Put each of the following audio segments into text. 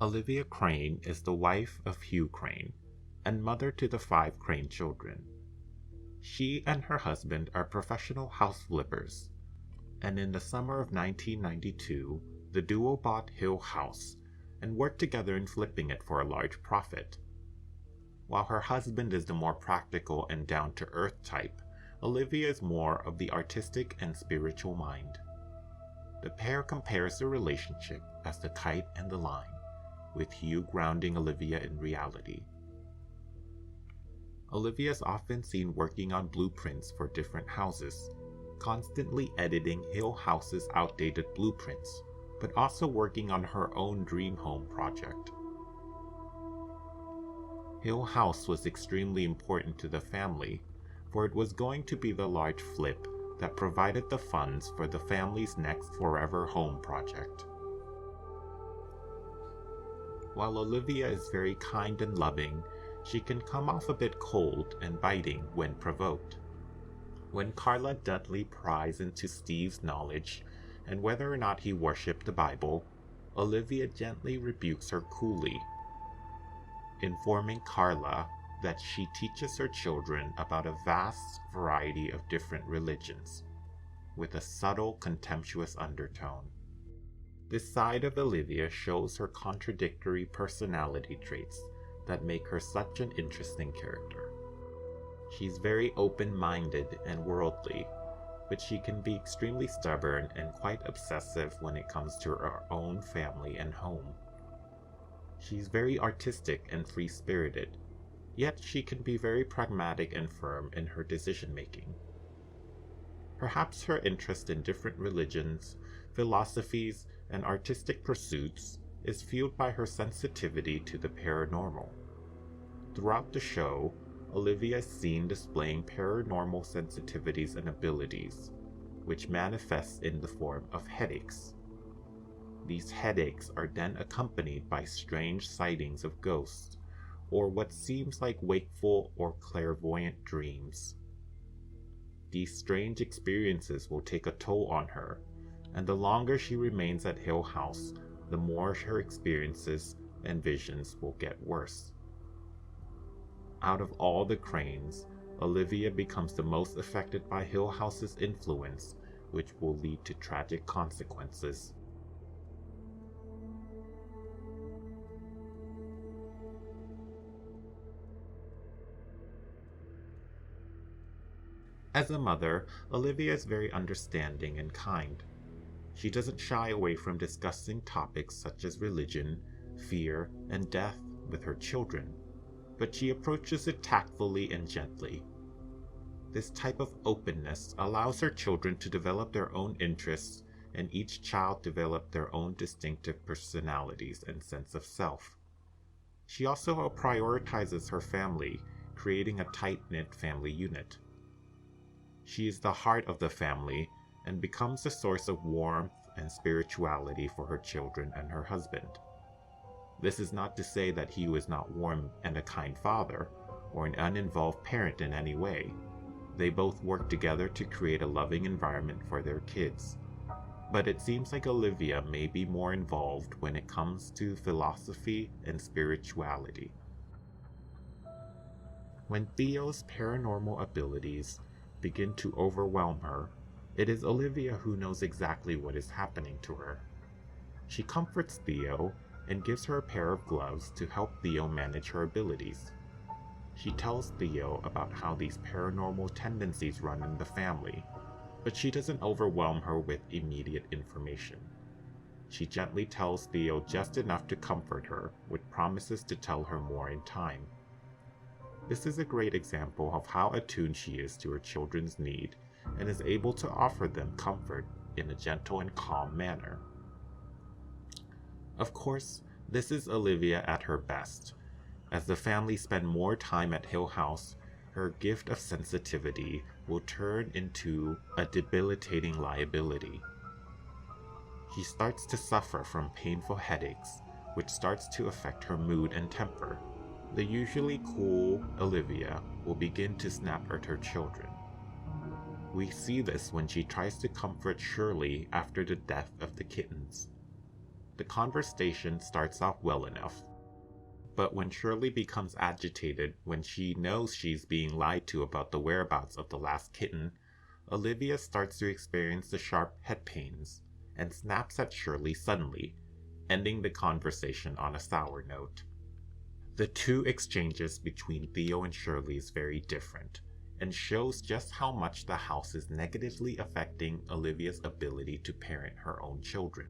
Olivia Crain is the wife of Hugh Crain and mother to the 5 Crain children. She and her husband are professional house flippers, and in the summer of 1992, the duo bought Hill House and worked together in flipping it for a large profit. While her husband is the more practical and down-to-earth type, Olivia is more of the artistic and spiritual mind. The pair compares the relationship as the kite and the line, with Hugh grounding Olivia in reality. Olivia is often seen working on blueprints for different houses, constantly editing Hill House's outdated blueprints, but also working on her own dream home project. Hill House was extremely important to the family, for it was going to be the large flip that provided the funds for the family's next forever home project. While Olivia is very kind and loving, she can come off a bit cold and biting when provoked. When Carla Dudley pries into Steve's knowledge and whether or not he worshipped the Bible, Olivia gently rebukes her coolly, informing Carla that she teaches her children about a vast variety of different religions, with a subtle, contemptuous undertone. This side of Olivia shows her contradictory personality traits that make her such an interesting character. She's very open-minded and worldly, but she can be extremely stubborn and quite obsessive when it comes to her own family and home. She's very artistic and free-spirited, yet she can be very pragmatic and firm in her decision-making. Perhaps her interest in different religions, philosophies, and artistic pursuits is fueled by her sensitivity to the paranormal. Throughout the show, Olivia is seen displaying paranormal sensitivities and abilities, which manifests in the form of headaches. These headaches are then accompanied by strange sightings of ghosts, or what seems like wakeful or clairvoyant dreams. These strange experiences will take a toll on her, and the longer she remains at Hill House, the more her experiences and visions will get worse. Out of all the Crains, Olivia becomes the most affected by Hill House's influence, which will lead to tragic consequences. As a mother, Olivia is very understanding and kind. She doesn't shy away from discussing topics such as religion, fear, and death with her children, but she approaches it tactfully and gently. This type of openness allows her children to develop their own interests, and each child develop their own distinctive personalities and sense of self. She also prioritizes her family, creating a tight-knit family unit. She is the heart of the family and becomes a source of warmth and spirituality for her children and her husband. This is not to say that Hugh is not warm and a kind father, or an uninvolved parent in any way. They both work together to create a loving environment for their kids. But it seems like Olivia may be more involved when it comes to philosophy and spirituality. When Theo's paranormal abilities begin to overwhelm her, it is Olivia who knows exactly what is happening to her. She comforts Theo and gives her a pair of gloves to help Theo manage her abilities. She tells Theo about how these paranormal tendencies run in the family, but she doesn't overwhelm her with immediate information. She gently tells Theo just enough to comfort her, with promises to tell her more in time. This is a great example of how attuned she is to her children's need and is able to offer them comfort in a gentle and calm manner. Of course, this is Olivia at her best. As the family spend more time at Hill House, her gift of sensitivity will turn into a debilitating liability. She starts to suffer from painful headaches, which starts to affect her mood and temper. The usually cool Olivia will begin to snap at her children. We see this when she tries to comfort Shirley after the death of the kittens. The conversation starts off well enough, but when Shirley becomes agitated when she knows she's being lied to about the whereabouts of the last kitten, Olivia starts to experience the sharp head pains and snaps at Shirley suddenly, ending the conversation on a sour note. The two exchanges between Theo and Shirley is very different, and shows just how much the house is negatively affecting Olivia's ability to parent her own children.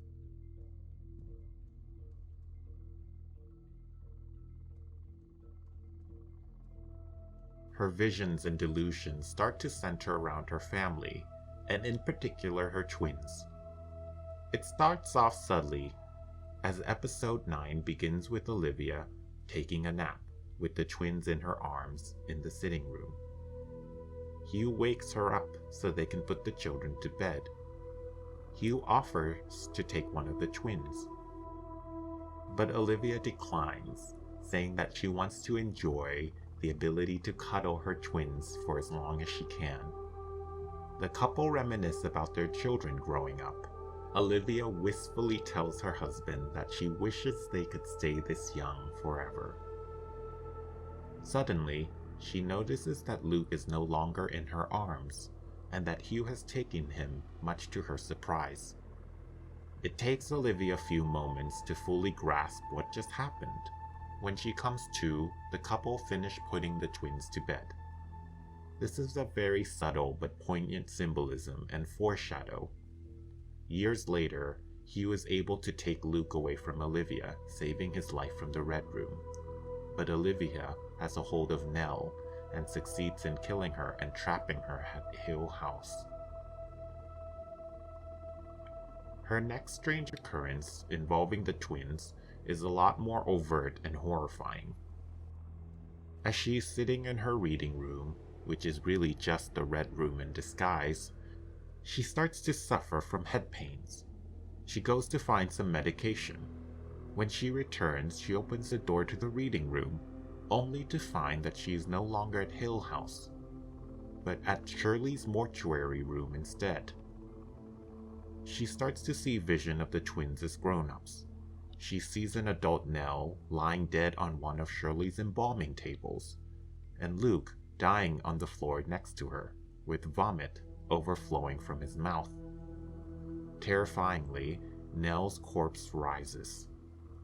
Her visions and delusions start to center around her family, and in particular her twins. It starts off subtly, as episode 9 begins with Olivia taking a nap with the twins in her arms in the sitting room. Hugh wakes her up so they can put the children to bed. Hugh offers to take one of the twins, but Olivia declines, saying that she wants to enjoy the ability to cuddle her twins for as long as she can. The couple reminisce about their children growing up. Olivia wistfully tells her husband that she wishes they could stay this young forever. Suddenly, she notices that Luke is no longer in her arms, and that Hugh has taken him, much to her surprise. It takes Olivia a few moments to fully grasp what just happened. When she comes to, the couple finish putting the twins to bed. This is a very subtle but poignant symbolism and foreshadow. Years later, Hugh is able to take Luke away from Olivia, saving his life from the Red Room. But Olivia has a hold of Nell and succeeds in killing her and trapping her at Hill House. Her next strange occurrence involving the twins is a lot more overt and horrifying. As she's sitting in her reading room, which is really just the Red Room in disguise, she starts to suffer from head pains. She goes to find some medication. When she returns, she opens the door to the reading room, only to find that she is no longer at Hill House, but at Shirley's mortuary room instead. She starts to see vision of the twins as grown-ups. She sees an adult Nell lying dead on one of Shirley's embalming tables, and Luke dying on the floor next to her, with vomit overflowing from his mouth. Terrifyingly, Nell's corpse rises.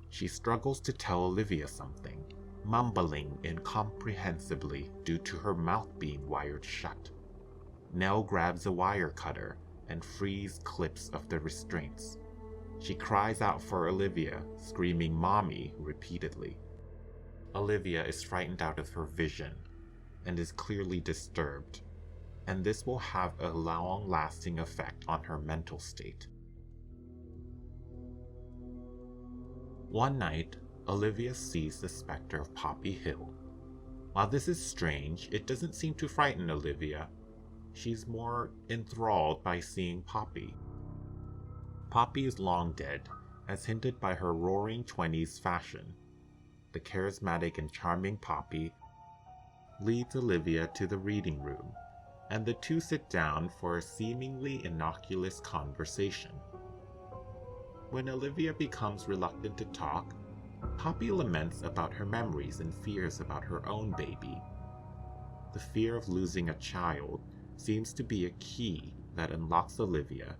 She struggles to tell Olivia something, mumbling incomprehensibly due to her mouth being wired shut. Nell grabs a wire cutter and frees clips of the restraints. She cries out for Olivia, screaming "Mommy" repeatedly. Olivia is frightened out of her vision and is clearly disturbed, and this will have a long-lasting effect on her mental state. One night, Olivia sees the specter of Poppy Hill. While this is strange, it doesn't seem to frighten Olivia. She's more enthralled by seeing Poppy. Poppy is long dead, as hinted by her roaring 20s fashion. The charismatic and charming Poppy leads Olivia to the reading room, and the two sit down for a seemingly innocuous conversation. When Olivia becomes reluctant to talk, Poppy laments about her memories and fears about her own baby. The fear of losing a child seems to be a key that unlocks Olivia.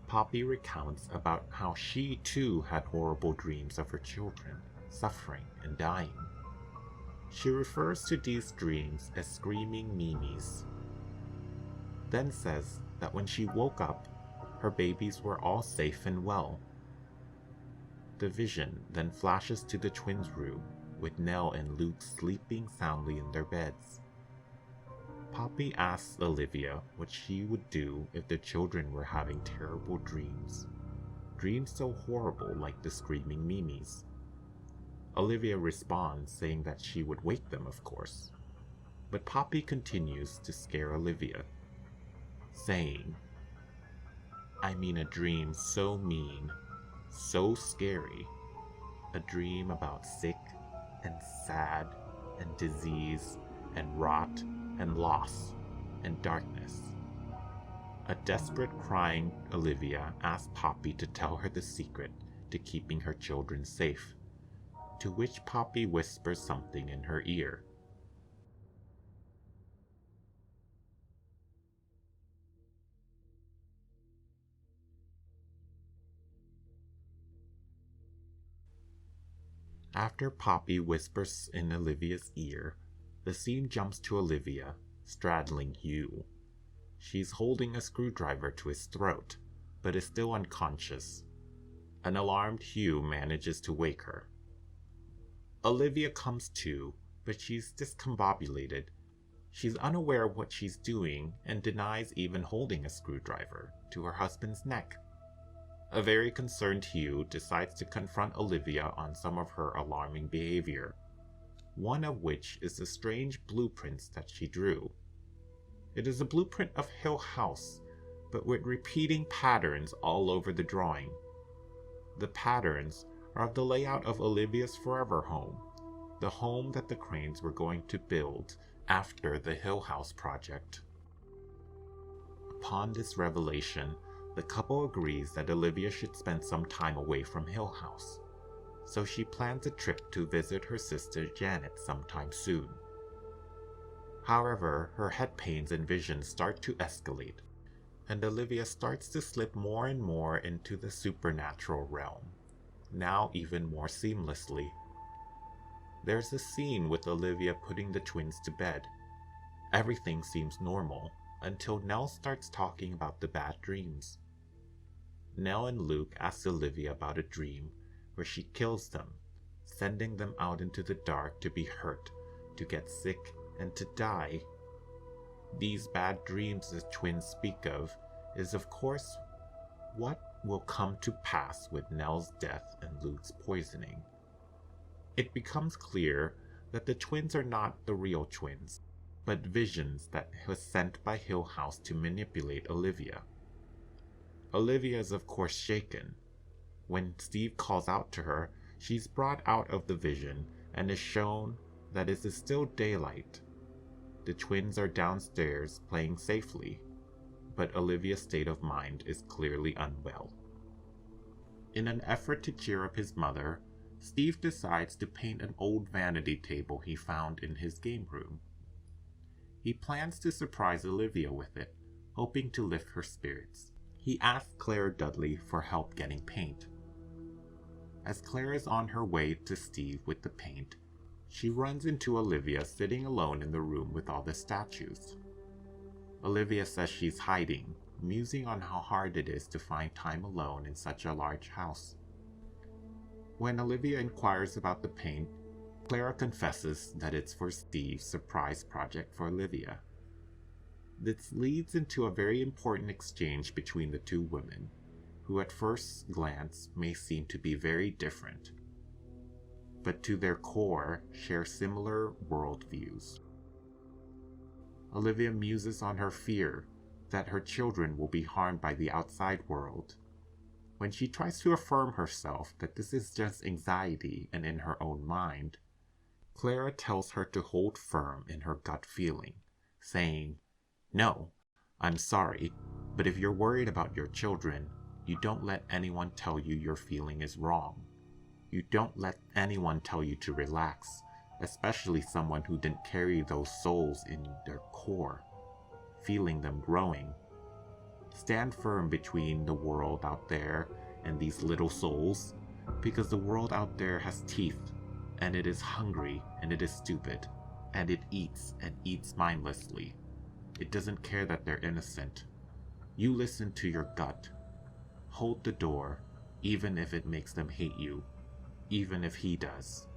Poppy recounts about how she too had horrible dreams of her children, suffering and dying. She refers to these dreams as screaming Mimis, then says that when she woke up, her babies were all safe and well. The vision then flashes to the twins' room, with Nell and Luke sleeping soundly in their beds. Poppy asks Olivia what she would do if the children were having terrible dreams. Dreams so horrible like the screaming Mimis. Olivia responds saying that she would wake them, of course. But Poppy continues to scare Olivia, saying, "I mean a dream so mean, so scary. A dream about sick and sad and disease and rot and loss, and darkness. A desperate, crying Olivia asks Poppy to tell her the secret to keeping her children safe, to which Poppy whispers something in her ear. After Poppy whispers in Olivia's ear, the scene jumps to Olivia, straddling Hugh. She's holding a screwdriver to his throat, but is still unconscious. An alarmed Hugh manages to wake her. Olivia comes to, but she's discombobulated. She's unaware of what she's doing and denies even holding a screwdriver to her husband's neck. A very concerned Hugh decides to confront Olivia on some of her alarming behavior, one of which is the strange blueprints that she drew. It is a blueprint of Hill House, but with repeating patterns all over the drawing. The patterns are of the layout of Olivia's forever home, the home that the Crains were going to build after the Hill House project. Upon this revelation, the couple agrees that Olivia should spend some time away from Hill House, so she plans a trip to visit her sister Janet sometime soon. However, her head pains and visions start to escalate, and Olivia starts to slip more and more into the supernatural realm, now even more seamlessly. There's a scene with Olivia putting the twins to bed. Everything seems normal, until Nell starts talking about the bad dreams. Nell and Luke ask Olivia about a dream where she kills them, sending them out into the dark to be hurt, to get sick, and to die. These bad dreams the twins speak of is of course what will come to pass with Nell's death and Luke's poisoning. It becomes clear that the twins are not the real twins, but visions that was sent by Hill House to manipulate Olivia. Olivia is of course shaken. When Steve calls out to her, she's brought out of the vision and is shown that it is still daylight. The twins are downstairs playing safely, but Olivia's state of mind is clearly unwell. In an effort to cheer up his mother, Steve decides to paint an old vanity table he found in his game room. He plans to surprise Olivia with it, hoping to lift her spirits. He asks Claire Dudley for help getting paint. As Claire is on her way to Steve with the paint, she runs into Olivia sitting alone in the room with all the statues. Olivia says she's hiding, musing on how hard it is to find time alone in such a large house. When Olivia inquires about the paint, Clara confesses that it's for Steve's surprise project for Olivia. This leads into a very important exchange between the two women, who at first glance may seem to be very different, but to their core share similar worldviews. Olivia muses on her fear that her children will be harmed by the outside world. When she tries to affirm herself that this is just anxiety and in her own mind, Clara tells her to hold firm in her gut feeling, saying, "No, I'm sorry, but if you're worried about your children, you don't let anyone tell you your feeling is wrong. You don't let anyone tell you to relax, especially someone who didn't carry those souls in their core, feeling them growing. Stand firm between the world out there and these little souls, because the world out there has teeth, and it is hungry, and it is stupid, and it eats and eats mindlessly. It doesn't care that they're innocent. You listen to your gut. Hold the door, even if it makes them hate you, even if he does."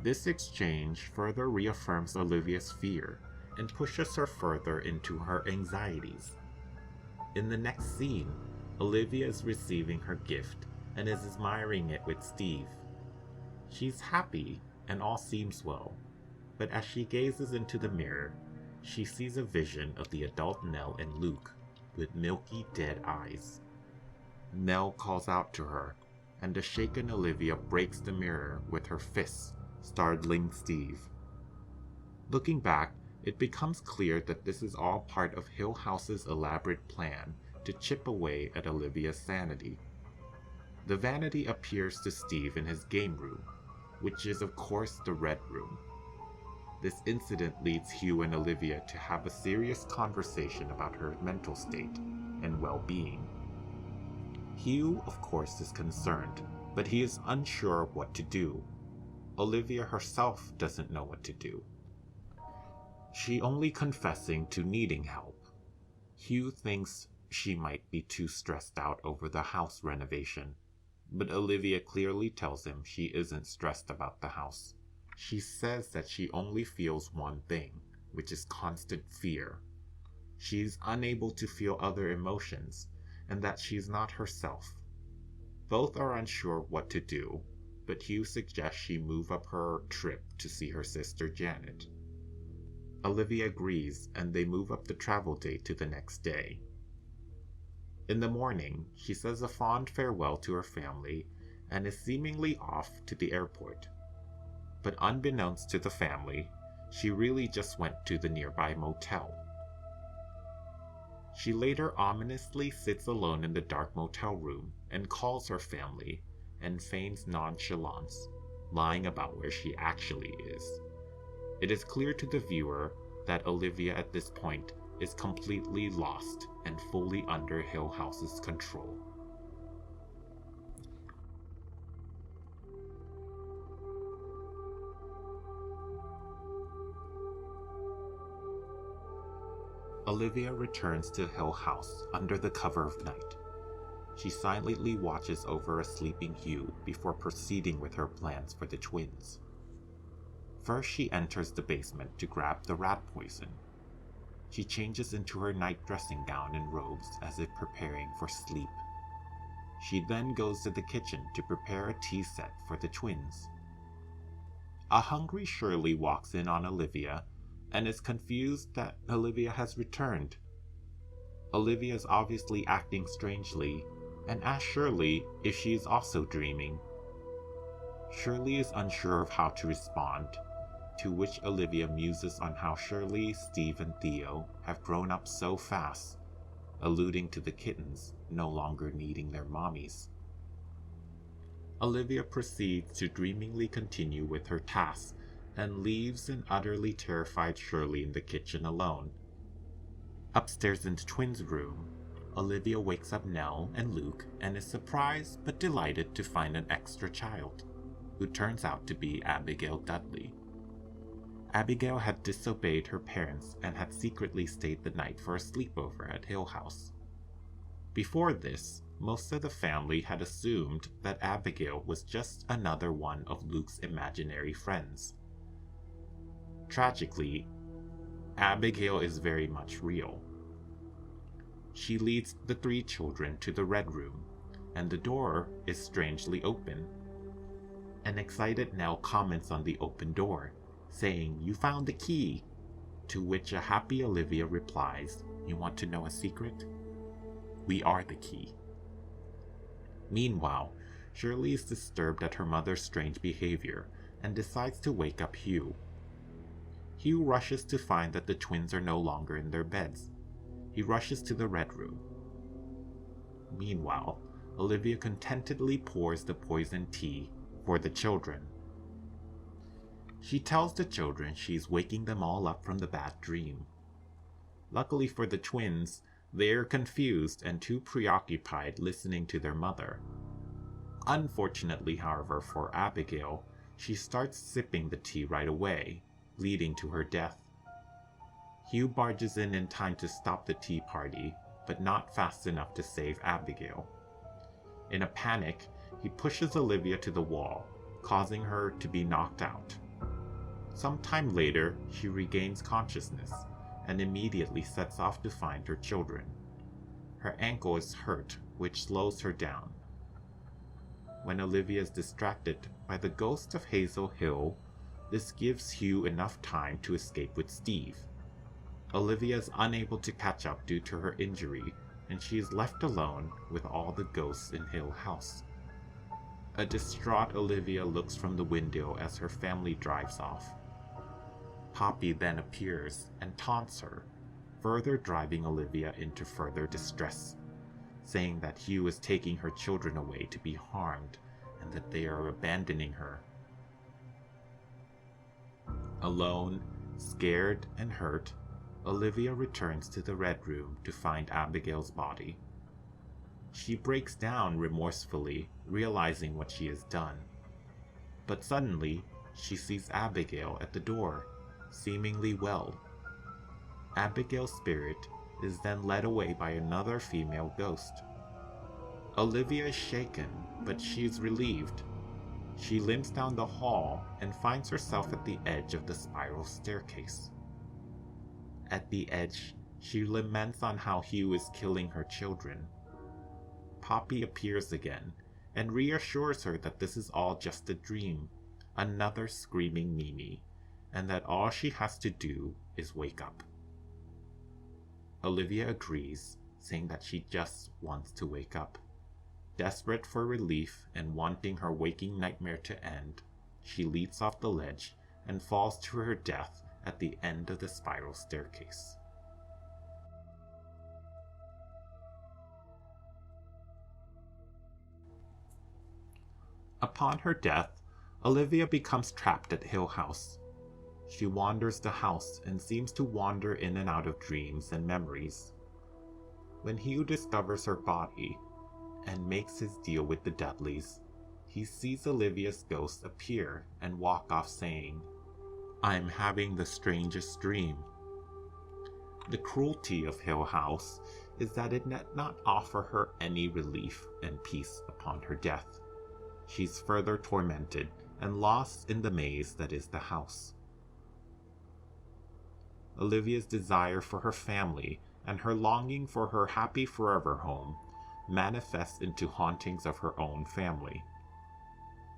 This exchange further reaffirms Olivia's fear and pushes her further into her anxieties. In the next scene, Olivia is receiving her gift and is admiring it with Steve. She's happy and all seems well, but as she gazes into the mirror, she sees a vision of the adult Nell and Luke with milky dead eyes. Nell calls out to her, and the shaken Olivia breaks the mirror with her fists, startling Steve. Looking back, It becomes clear that this is all part of Hill House's elaborate plan to chip away at Olivia's sanity. The vanity appears to Steve in his game room, which is of course the Red Room. This incident leads Hugh and Olivia to have a serious conversation about her mental state and well-being. Hugh, of course, is concerned, but he is unsure of what to do. Olivia herself doesn't know what to do. She only confessing to needing help. Hugh thinks she might be too stressed out over the house renovation, but Olivia clearly tells him she isn't stressed about the house. She says that she only feels one thing, which is constant fear. She's unable to feel other emotions, and that she's not herself. Both are unsure what to do, but Hugh suggests she move up her trip to see her sister Janet. Olivia agrees, and they move up the travel date to the next day. In the morning, she says a fond farewell to her family and is seemingly off to the airport. But unbeknownst to the family, she really just went to the nearby motel. She later ominously sits alone in the dark motel room and calls her family and feigns nonchalance, lying about where she actually is. It is clear to the viewer that Olivia at this point is completely lost and fully under Hill House's control. Olivia returns to Hill House under the cover of night. She silently watches over a sleeping Hugh before proceeding with her plans for the twins. First, she enters the basement to grab the rat poison. She changes into her night dressing gown and robes as if preparing for sleep. She then goes to the kitchen to prepare a tea set for the twins. A hungry Shirley walks in on Olivia and is confused that Olivia has returned. Olivia is obviously acting strangely and asks Shirley if she is also dreaming. Shirley is unsure of how to respond, to which Olivia muses on how Shirley, Steve, and Theo have grown up so fast, alluding to the kittens no longer needing their mommies. Olivia proceeds to dreamingly continue with her tasks and leaves an utterly terrified Shirley in the kitchen alone. Upstairs in the twins' room, Olivia wakes up Nell and Luke and is surprised but delighted to find an extra child, who turns out to be Abigail Dudley. Abigail had disobeyed her parents and had secretly stayed the night for a sleepover at Hill House. Before this, most of the family had assumed that Abigail was just another one of Luke's imaginary friends. Tragically, Abigail is very much real. She leads the three children to the Red Room, and the door is strangely open. An excited Nell comments on the open door, saying, "You found the key," to which a happy Olivia replies, "You want to know a secret? We are the key." Meanwhile, Shirley is disturbed at her mother's strange behavior and decides to wake up Hugh. Hugh rushes to find that the twins are no longer in their beds. He rushes to the Red Room. Meanwhile, Olivia contentedly pours the poison tea for the children. She tells the children she's waking them all up from the bad dream. Luckily for the twins, they are confused and too preoccupied listening to their mother. Unfortunately, however, for Abigail, she starts sipping the tea right away, leading to her death. Hugh barges in time to stop the tea party, but not fast enough to save Abigail. In a panic, he pushes Olivia to the wall, causing her to be knocked out. Sometime later, she regains consciousness and immediately sets off to find her children. Her ankle is hurt, which slows her down. When Olivia is distracted by the ghost of Hazel Hill, this gives Hugh enough time to escape with Steve. Olivia is unable to catch up due to her injury, and she is left alone with all the ghosts in Hill House. A distraught Olivia looks from the window as her family drives off. Poppy then appears and taunts her, further driving Olivia into further distress, saying that Hugh is taking her children away to be harmed and that they are abandoning her. Alone, scared and hurt, Olivia returns to the Red Room to find Abigail's body. She breaks down remorsefully, realizing what she has done. But suddenly, she sees Abigail at the door, seemingly well. Abigail's spirit is then led away by another female ghost. Olivia is shaken, but she is relieved. She limps down the hall and finds herself at the edge of the spiral staircase. At the edge, she laments on how Hugh is killing her children. Poppy appears again and reassures her that this is all just a dream, another screaming Mimi, and that all she has to do is wake up. Olivia agrees, saying that she just wants to wake up. Desperate for relief and wanting her waking nightmare to end, she leaps off the ledge and falls to her death at the end of the spiral staircase. Upon her death, Olivia becomes trapped at Hill House. She wanders the house and seems to wander in and out of dreams and memories. When Hugh discovers her body and makes his deal with the Dudleys, he sees Olivia's ghost appear and walk off saying, "I'm having the strangest dream." The cruelty of Hill House is that it did not offer her any relief and peace upon her death. She's further tormented and lost in the maze that is the house. Olivia's desire for her family and her longing for her happy forever home manifests into hauntings of her own family.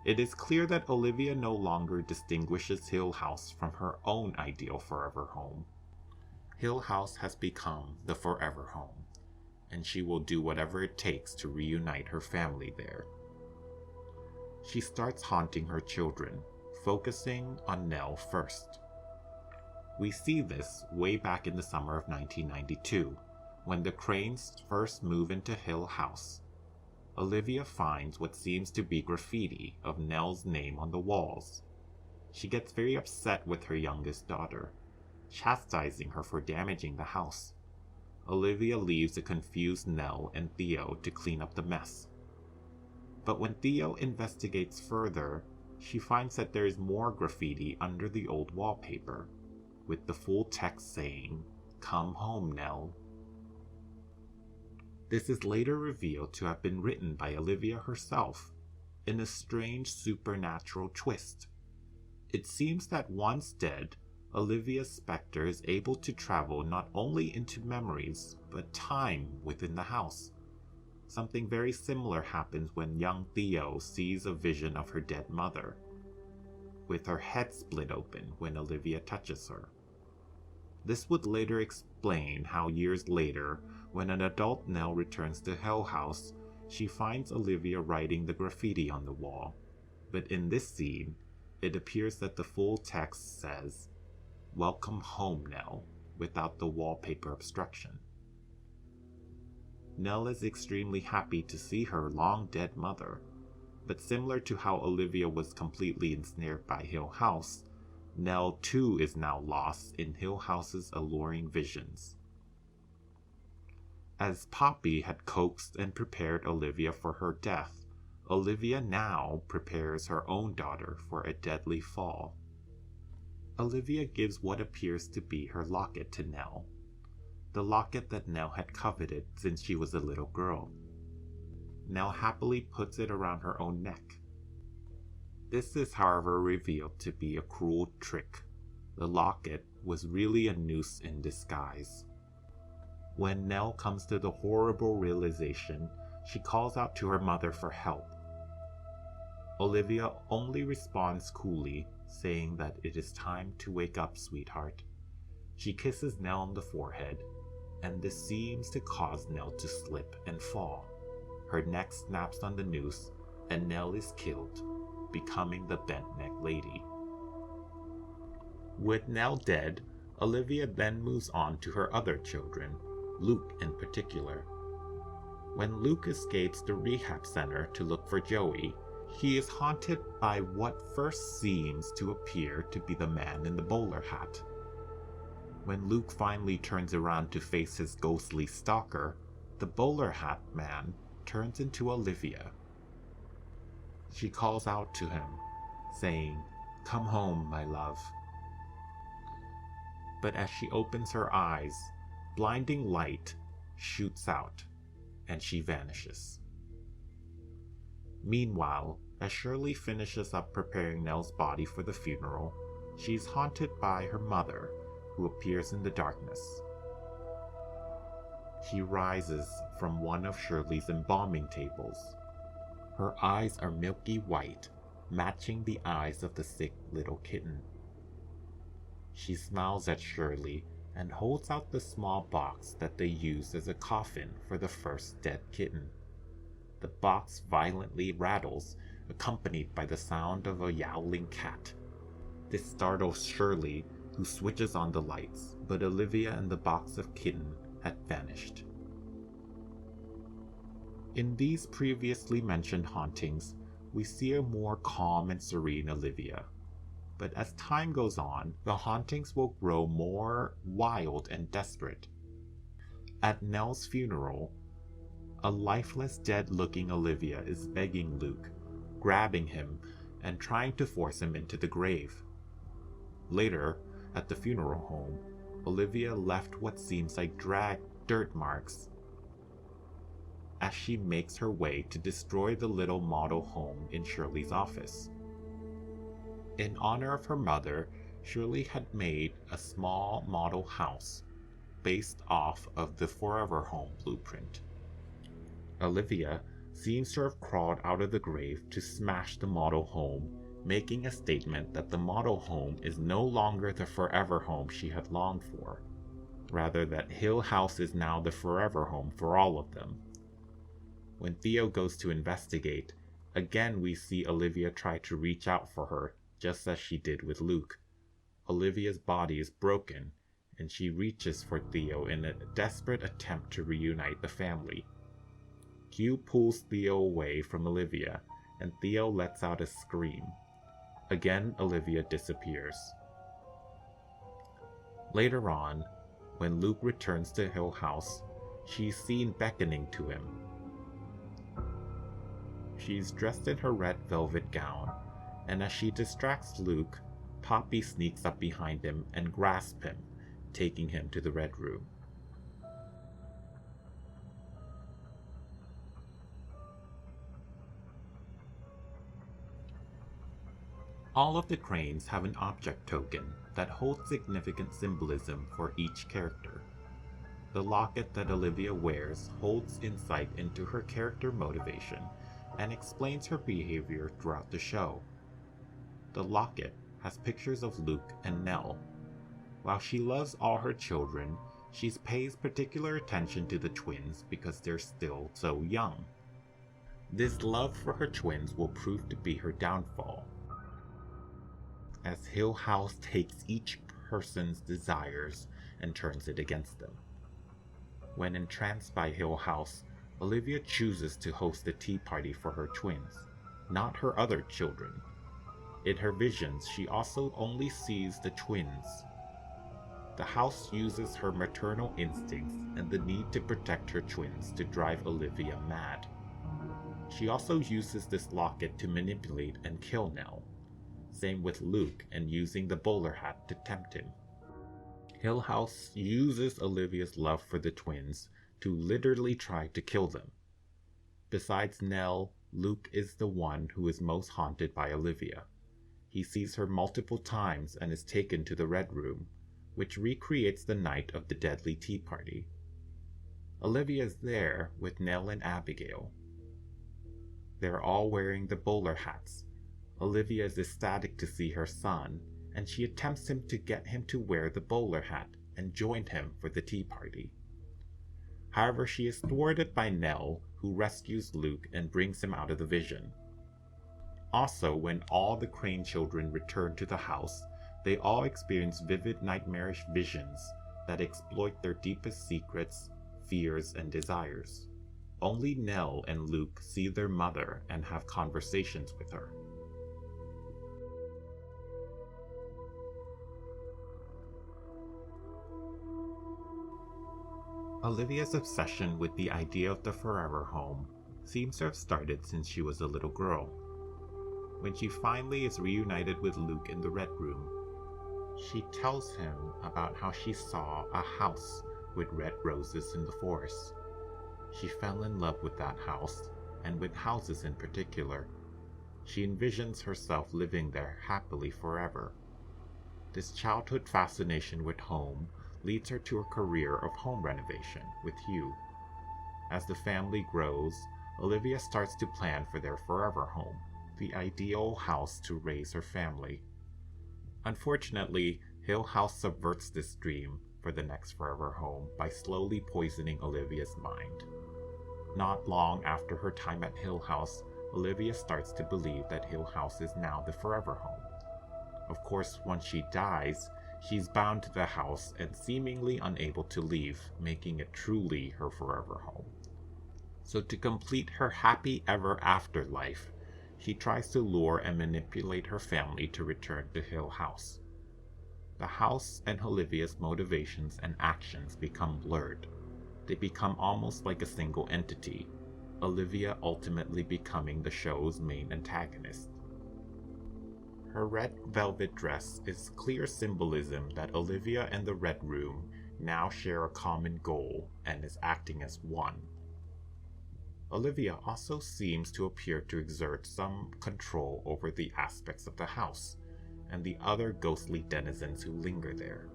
It is clear that Olivia no longer distinguishes Hill House from her own ideal forever home. Hill House has become the forever home, and she will do whatever it takes to reunite her family there. She starts haunting her children, focusing on Nell first. We see this way back in the summer of 1992, when the Cranes first move into Hill House. Olivia finds what seems to be graffiti of Nell's name on the walls. She gets very upset with her youngest daughter, chastising her for damaging the house. Olivia leaves a confused Nell and Theo to clean up the mess. But when Theo investigates further, she finds that there is more graffiti under the old wallpaper, with the full text saying, "Come home, Nell." This is later revealed to have been written by Olivia herself, in a strange supernatural twist. It seems that once dead, Olivia's spectre is able to travel not only into memories, but time within the house. Something very similar happens when young Theo sees a vision of her dead mother, with her head split open when Olivia touches her. This would later explain how years later, when an adult Nell returns to Hill House, she finds Olivia writing the graffiti on the wall. But in this scene, it appears that the full text says, "Welcome home, Nell," without the wallpaper obstruction. Nell is extremely happy to see her long-dead mother, but similar to how Olivia was completely ensnared by Hill House, Nell too is now lost in Hill House's alluring visions. As Poppy had coaxed and prepared Olivia for her death, Olivia now prepares her own daughter for a deadly fall. Olivia gives what appears to be her locket to Nell, the locket that Nell had coveted since she was a little girl. Nell happily puts it around her own neck. This is, however, revealed to be a cruel trick. The locket was really a noose in disguise. When Nell comes to the horrible realization, she calls out to her mother for help. Olivia only responds coolly, saying that it is time to wake up, sweetheart. She kisses Nell on the forehead, and this seems to cause Nell to slip and fall. Her neck snaps on the noose, and Nell is killed, becoming the bent neck lady. With Nell dead, Olivia then moves on to her other children, Luke in particular. When Luke escapes the rehab center to look for Joey, he is haunted by what first seems to appear to be the man in the bowler hat. When Luke finally turns around to face his ghostly stalker, the bowler hat man turns into Olivia. She calls out to him, saying, "Come home, my love." But as she opens her eyes, blinding light shoots out, and she vanishes. Meanwhile, as Shirley finishes up preparing Nell's body for the funeral, she is haunted by her mother, who appears in the darkness. She rises from one of Shirley's embalming tables. Her eyes are milky white, matching the eyes of the sick little kitten. She smiles at Shirley and holds out the small box that they used as a coffin for the first dead kitten. The box violently rattles, accompanied by the sound of a yowling cat. This startles Shirley, who switches on the lights, but Olivia and the box of kitten had vanished. In these previously mentioned hauntings, we see a more calm and serene Olivia. But as time goes on, the hauntings will grow more wild and desperate. At Nell's funeral, a lifeless, dead-looking Olivia is begging Luke, grabbing him, and trying to force him into the grave. Later, at the funeral home, Olivia left what seems like dirt marks as she makes her way to destroy the little model home in Shirley's office. In honor of her mother, Shirley had made a small model house based off of the Forever Home blueprint. Olivia seems to have crawled out of the grave to smash the model home, making a statement that the model home is no longer the forever home she had longed for, rather that Hill House is now the forever home for all of them. When Theo goes to investigate, again we see Olivia try to reach out for her, just as she did with Luke. Olivia's body is broken, and she reaches for Theo in a desperate attempt to reunite the family. Hugh pulls Theo away from Olivia, and Theo lets out a scream. Again, Olivia disappears. Later on, when Luke returns to Hill House, she's seen beckoning to him. She's dressed in her red velvet gown, and as she distracts Luke, Poppy sneaks up behind him and grasps him, taking him to the Red Room. All of the Crains have an object token that holds significant symbolism for each character. The locket that Olivia wears holds insight into her character motivation and explains her behavior throughout the show. The locket has pictures of Luke and Nell. While she loves all her children, she pays particular attention to the twins because they're still so young. This love for her twins will prove to be her downfall, as Hill House takes each person's desires and turns it against them. When entranced by Hill House, Olivia chooses to host a tea party for her twins, not her other children. In her visions, she also only sees the twins. The house uses her maternal instincts and the need to protect her twins to drive Olivia mad. She also uses this locket to manipulate and kill Nell. Same with Luke and using the bowler hat to tempt him. Hill House uses Olivia's love for the twins to literally try to kill them. Besides Nell, Luke is the one who is most haunted by Olivia. He sees her multiple times and is taken to the Red Room, which recreates the night of the deadly tea party. Olivia is there with Nell and Abigail. They're all wearing the bowler hats. Olivia is ecstatic to see her son, and she attempts to get him to wear the bowler hat and join him for the tea party. However, she is thwarted by Nell, who rescues Luke and brings him out of the vision. Also, when all the Crane children return to the house, They all experience vivid nightmarish visions that exploit their deepest secrets, fears, and desires. Only Nell and Luke see their mother and have conversations with her. Olivia's obsession with the idea of the forever home seems to have started since she was a little girl. When she finally is reunited with Luke in the Red Room, she tells him about how she saw a house with red roses in the forest. She fell in love with that house, and with houses in particular. She envisions herself living there happily forever. This childhood fascination with home leads her to a career of home renovation with Hugh. As the family grows, Olivia starts to plan for their forever home, the ideal house to raise her family. Unfortunately, Hill House subverts this dream for the next forever home by slowly poisoning Olivia's mind. Not long after her time at Hill House, Olivia starts to believe that Hill House is now the forever home. Of course, once she dies, she's bound to the house and seemingly unable to leave, making it truly her forever home. So to complete her happy ever after life, she tries to lure and manipulate her family to return to Hill House. The house and Olivia's motivations and actions become blurred. They become almost like a single entity, Olivia ultimately becoming the show's main antagonist. Her red velvet dress is clear symbolism that Olivia and the Red Room now share a common goal and is acting as one. Olivia also seems to appear to exert some control over the aspects of the house and the other ghostly denizens who linger there.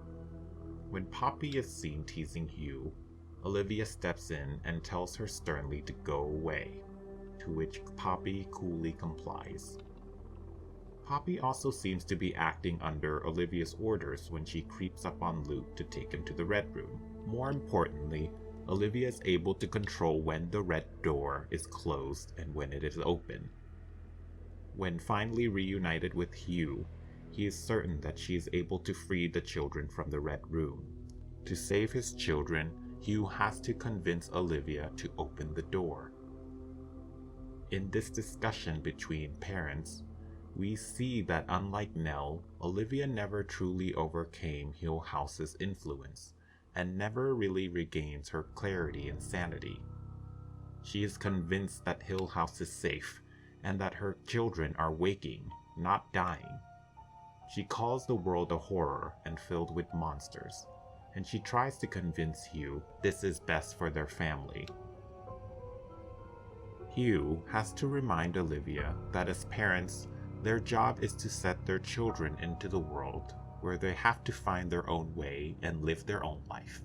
When Poppy is seen teasing Hugh, Olivia steps in and tells her sternly to go away, to which Poppy coolly complies. Poppy also seems to be acting under Olivia's orders when she creeps up on Luke to take him to the Red Room. More importantly, Olivia is able to control when the red door is closed and when it is open. When finally reunited with Hugh, he is certain that she is able to free the children from the Red Room. To save his children, Hugh has to convince Olivia to open the door. In this discussion between parents, we see that unlike Nell, Olivia never truly overcame Hill House's influence and never really regains her clarity and sanity. She is convinced that Hill House is safe and that her children are waking, not dying. She calls the world a horror and filled with monsters, and she tries to convince Hugh this is best for their family. Hugh has to remind Olivia that as parents, their job is to set their children into the world where they have to find their own way and live their own life.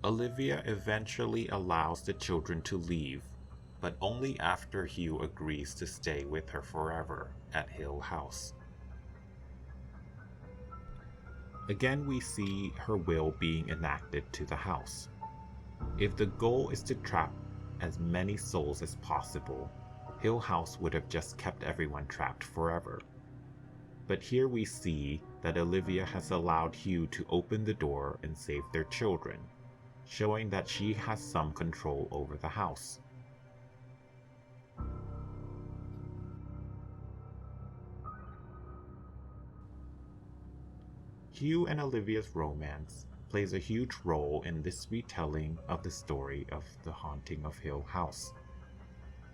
Olivia eventually allows the children to leave, but only after Hugh agrees to stay with her forever at Hill House. Again, we see her will being enacted to the house. If the goal is to trap as many souls as possible, Hill House would have just kept everyone trapped forever. But here we see that Olivia has allowed Hugh to open the door and save their children, showing that she has some control over the house. Hugh and Olivia's romance plays a huge role in this retelling of the story of the Haunting of Hill House.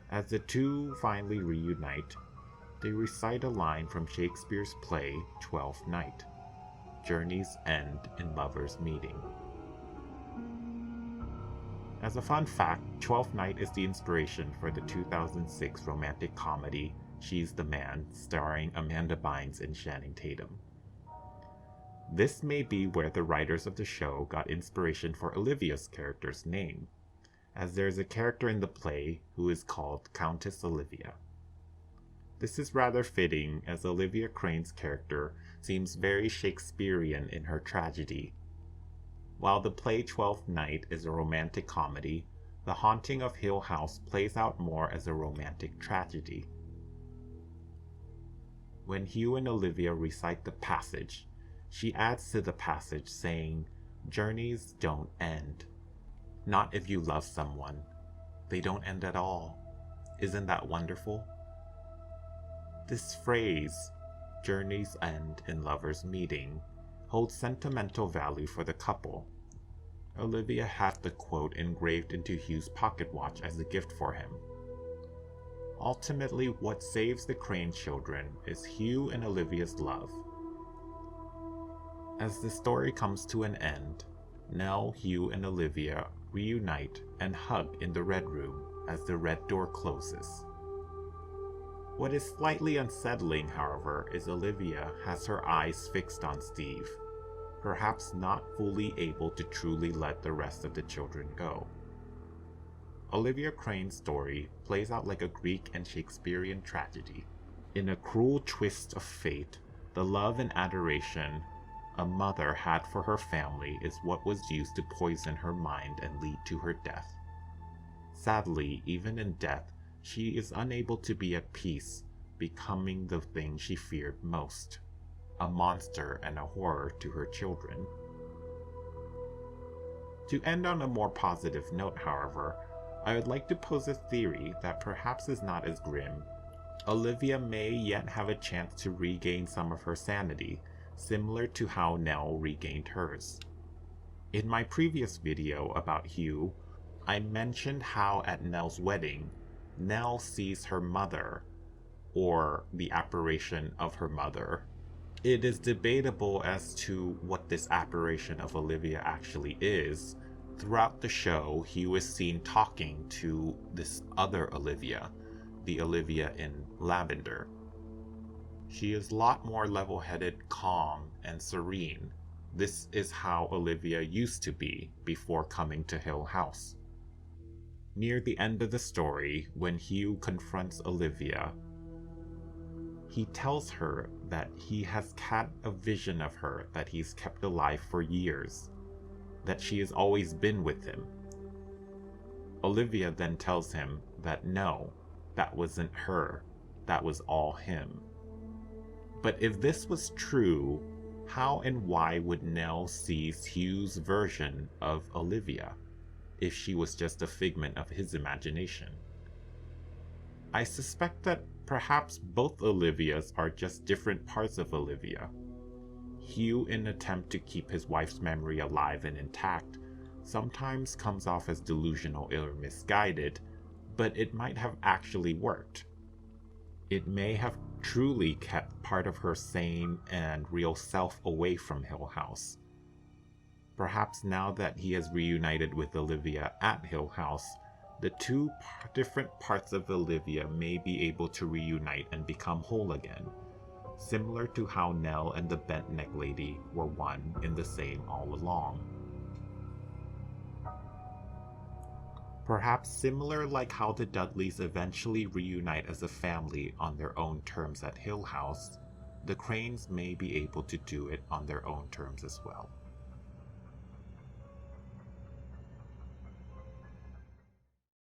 As the two finally reunite, they recite a line from Shakespeare's play Twelfth Night, "Journeys end in lovers' meeting." As a fun fact, Twelfth Night is the inspiration for the 2006 romantic comedy She's the Man, starring Amanda Bynes and Channing Tatum. This may be where the writers of the show got inspiration for Olivia's character's name, as there is a character in the play who is called Countess Olivia. This is rather fitting, as Olivia Crain's character seems very Shakespearean in her tragedy. While the play Twelfth Night is a romantic comedy, The Haunting of Hill House plays out more as a romantic tragedy. When Hugh and Olivia recite the passage, she adds to the passage saying, "Journeys don't end. Not if you love someone. They don't end at all. Isn't that wonderful?" This phrase, "journeys end in lovers meeting," holds sentimental value for the couple. Olivia had the quote engraved into Hugh's pocket watch as a gift for him. Ultimately, what saves the Crain children is Hugh and Olivia's love. As the story comes to an end, Nell, Hugh, and Olivia reunite and hug in the Red Room as the red door closes. What is slightly unsettling, however, is Olivia has her eyes fixed on Steve, perhaps not fully able to truly let the rest of the children go. Olivia Crain's story plays out like a Greek and Shakespearean tragedy. In a cruel twist of fate, the love and adoration a mother had for her family is what was used to poison her mind and lead to her death. Sadly, even in death, she is unable to be at peace, becoming the thing she feared most, a monster and a horror to her children. To end on a more positive note, however, I would like to pose a theory that perhaps is not as grim. Olivia may yet have a chance to regain some of her sanity, similar to how Nell regained hers. In my previous video about Hugh, I mentioned how at Nell's wedding, Nell sees her mother, or the apparition of her mother. It is debatable as to what this apparition of Olivia actually is. Throughout the show, Hugh is seen talking to this other Olivia, the Olivia in Lavender. She is a lot more level-headed, calm, and serene. This is how Olivia used to be before coming to Hill House. Near the end of the story, when Hugh confronts Olivia, he tells her that he has had a vision of her that he's kept alive for years, that she has always been with him. Olivia then tells him that no, that wasn't her, that was all him. But if this was true, how and why would Nell seize Hugh's version of Olivia, if she was just a figment of his imagination? I suspect that perhaps both Olivias are just different parts of Olivia. Hugh, in an attempt to keep his wife's memory alive and intact, sometimes comes off as delusional or misguided, but it might have actually worked. It may have truly kept part of her sane and real self away from Hill House. Perhaps now that he has reunited with Olivia at Hill House, the two different parts of Olivia may be able to reunite and become whole again, similar to how Nell and the bent neck lady were one in the same all along. Perhaps similar like how the Dudleys eventually reunite as a family on their own terms at Hill House, the Crains may be able to do it on their own terms as well.